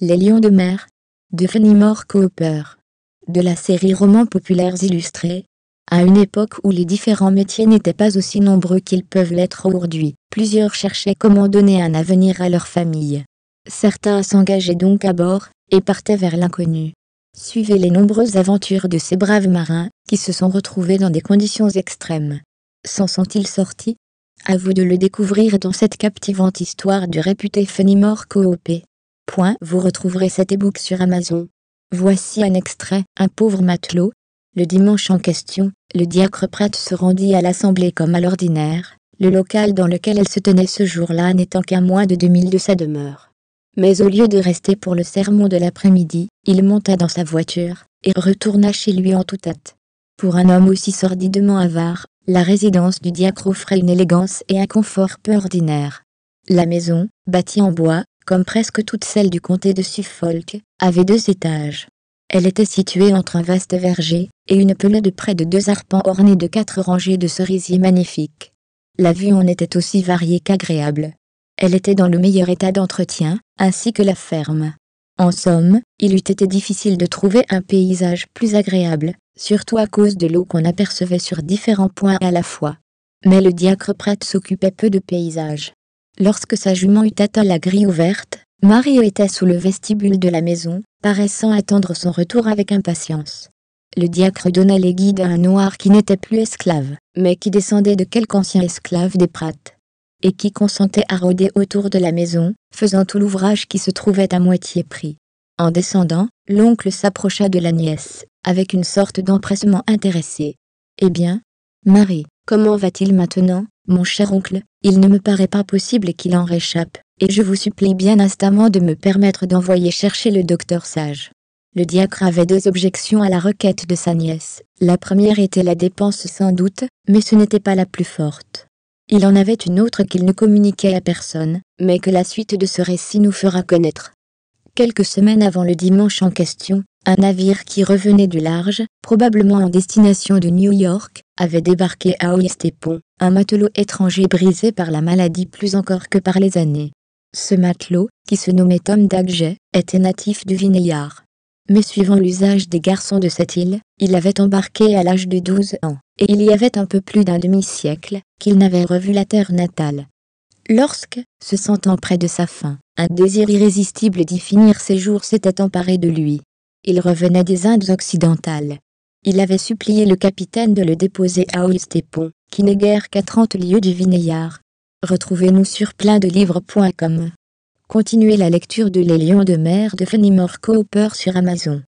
Les lions de mer, de Fenimore Cooper. De la série Romans populaires illustrés. À une époque où les différents métiers n'étaient pas aussi nombreux qu'ils peuvent l'être aujourd'hui, plusieurs cherchaient comment donner un avenir à leur famille. Certains s'engageaient donc à bord, et partaient vers l'inconnu. Suivez les nombreuses aventures de ces braves marins, qui se sont retrouvés dans des conditions extrêmes. S'en sont-ils sortis? À vous de le découvrir dans cette captivante histoire du réputé Fenimore Cooper. Vous retrouverez cet e-book sur Amazon. Voici un extrait. Un pauvre matelot. Le dimanche en question, le diacre Pratt se rendit à l'assemblée comme à l'ordinaire, le local dans lequel elle se tenait ce jour-là n'étant qu'à moins de 2 milles de sa demeure. Mais au lieu de rester pour le sermon de l'après-midi, il monta dans sa voiture, et retourna chez lui en toute hâte. Pour un homme aussi sordidement avare, la résidence du diacre offrait une élégance et un confort peu ordinaires. La maison, bâtie en bois, comme presque toutes celles du comté de Suffolk, avait 2 étages. Elle était située entre un vaste verger, et une pelouse de près de 2 arpents ornée de 4 rangées de cerisiers magnifiques. La vue en était aussi variée qu'agréable. Elle était dans le meilleur état d'entretien, ainsi que la ferme. En somme, il eût été difficile de trouver un paysage plus agréable, surtout à cause de l'eau qu'on apercevait sur différents points à la fois. Mais le diacre Pratt s'occupait peu de paysage. Lorsque sa jument eut atteint la grille ouverte, Marie était sous le vestibule de la maison, paraissant attendre son retour avec impatience. Le diacre donna les guides à un noir qui n'était plus esclave, mais qui descendait de quelque ancien esclave des Pratt, et qui consentait à rôder autour de la maison, faisant tout l'ouvrage qui se trouvait à moitié pris. En descendant, l'oncle s'approcha de la nièce, avec une sorte d'empressement intéressé. « Eh bien, Marie, comment va-t-il maintenant, mon cher oncle? Il ne me paraît pas possible qu'il en réchappe, et je vous supplie bien instamment de me permettre d'envoyer chercher le docteur Sage. » Le diacre avait 2 objections à la requête de sa nièce. La première était la dépense sans doute, mais ce n'était pas la plus forte. Il en avait une autre qu'il ne communiquait à personne, mais que la suite de ce récit nous fera connaître. Quelques semaines avant le dimanche en question, un navire qui revenait du large, probablement en destination de New York, avait débarqué à Ouistreham, un matelot étranger brisé par la maladie plus encore que par les années. Ce matelot, qui se nommait Tom Daggett, était natif du Vineyard. Mais suivant l'usage des garçons de cette île, il avait embarqué à l'âge de 12 ans, et il y avait un peu plus d'un demi-siècle qu'il n'avait revu la terre natale. Lorsque, se sentant près de sa fin, un désir irrésistible d'y finir ses jours s'était emparé de lui. Il revenait des Indes occidentales. Il avait supplié le capitaine de le déposer à Ouistreham, qui n'est guère qu'à 30 lieues du Vineyard. Retrouvez-nous sur pleinddelivres.com. Continuez la lecture de Les Lions de mer de Fenimore Cooper sur Amazon.